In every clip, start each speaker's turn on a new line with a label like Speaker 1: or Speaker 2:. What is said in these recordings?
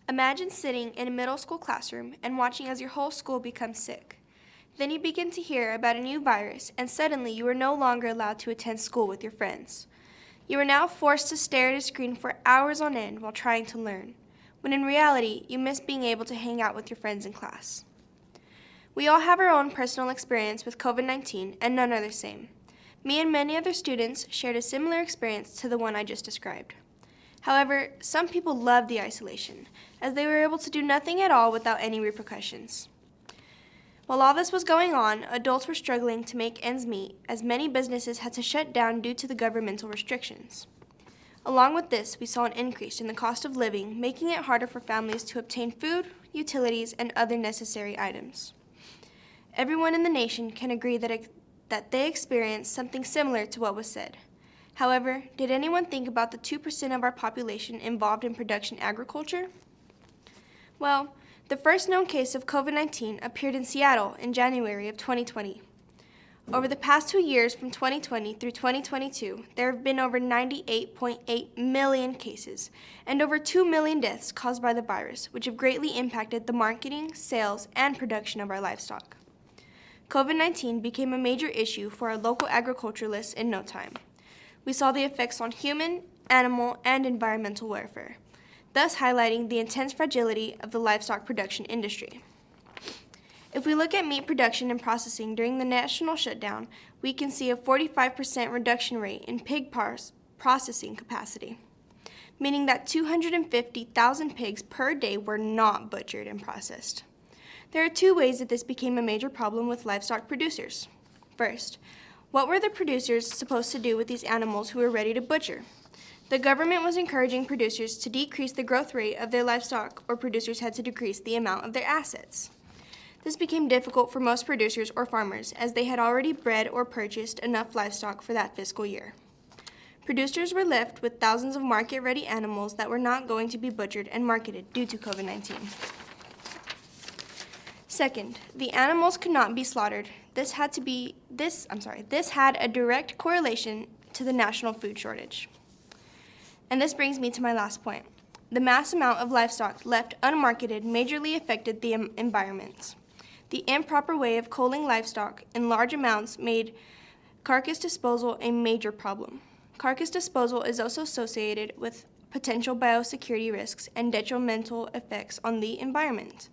Speaker 1: Imagine sitting in a middle school classroom and watching as your whole school becomes sick. Then you begin to hear about a new virus, and suddenly you are no longer allowed to attend school with your friends. You are now forced to stare at a screen for hours on end while trying to learn, when in reality, you miss being able to hang out with your friends in class. We all have our own personal experience with COVID-19, and none are the same. Me and many other students shared a similar experience to the one I just described. However, some people loved the isolation, as they were able to do nothing at all without any repercussions. While all this was going on, adults were struggling to make ends meet, as many businesses had to shut down due to the governmental restrictions. Along with this, we saw an increase in the cost of living, making it harder for families to obtain food, utilities, and other necessary items. Everyone in the nation can agree that they experienced something similar to what was said. However, did anyone think about the 2% of our population involved in production agriculture? Well, the first known case of COVID-19 appeared in Seattle in January of 2020. Over the past 2 years, from 2020 through 2022, there have been over 98.8 million cases and over 2 million deaths caused by the virus, which have greatly impacted the marketing, sales, and production of our livestock. COVID-19 became a major issue for our local agriculturalists in no time. We saw the effects on human, animal, and environmental welfare, thus highlighting the intense fragility of the livestock production industry. If we look at meat production and processing during the national shutdown, we can see a 45% reduction rate in pig processing capacity, meaning that 250,000 pigs per day were not butchered and processed. There are 2 ways that this became a major problem with livestock producers. First, what were the producers supposed to do with these animals who were ready to butcher? The government was encouraging producers to decrease the growth rate of their livestock, or producers had to decrease the amount of their assets. This became difficult for most producers or farmers, as they had already bred or purchased enough livestock for that fiscal year. Producers were left with thousands of market-ready animals that were not going to be butchered and marketed due to COVID-19. Second, the animals could not be slaughtered. This had a direct correlation to the national food shortage. And this brings me to my last point. The mass amount of livestock left unmarketed majorly affected the environment. The improper way of culling livestock in large amounts made carcass disposal a major problem. Carcass disposal is also associated with potential biosecurity risks and detrimental effects on the environment.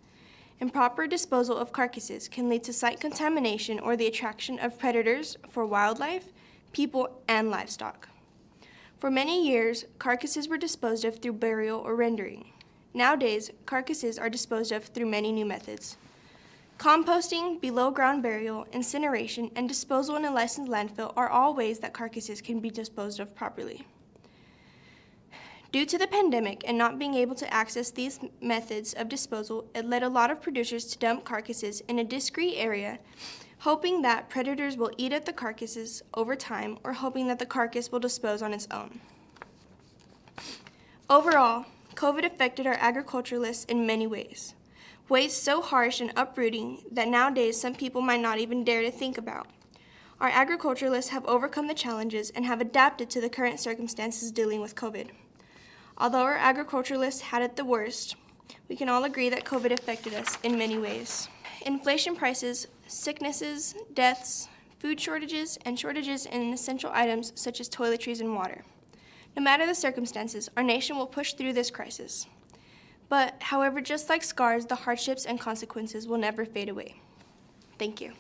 Speaker 1: Improper disposal of carcasses can lead to site contamination or the attraction of predators for wildlife, people, and livestock. For many years, carcasses were disposed of through burial or rendering. Nowadays, carcasses are disposed of through many new methods. Composting, below-ground burial, incineration, and disposal in a licensed landfill are all ways that carcasses can be disposed of properly. Due to the pandemic and not being able to access these methods of disposal, it led a lot of producers to dump carcasses in a discrete area, hoping that predators will eat at the carcasses over time or hoping that the carcass will dispose on its own. Overall, COVID affected our agriculturalists in many ways so harsh and uprooting that nowadays some people might not even dare to think about. Our agriculturalists have overcome the challenges and have adapted to the current circumstances dealing with COVID. Although our agriculturalists had it the worst, we can all agree that COVID affected us in many ways. Inflation prices, sicknesses, deaths, food shortages, and shortages in essential items such as toiletries and water. No matter the circumstances, our nation will push through this crisis. But, however, just like scars, the hardships and consequences will never fade away. Thank you.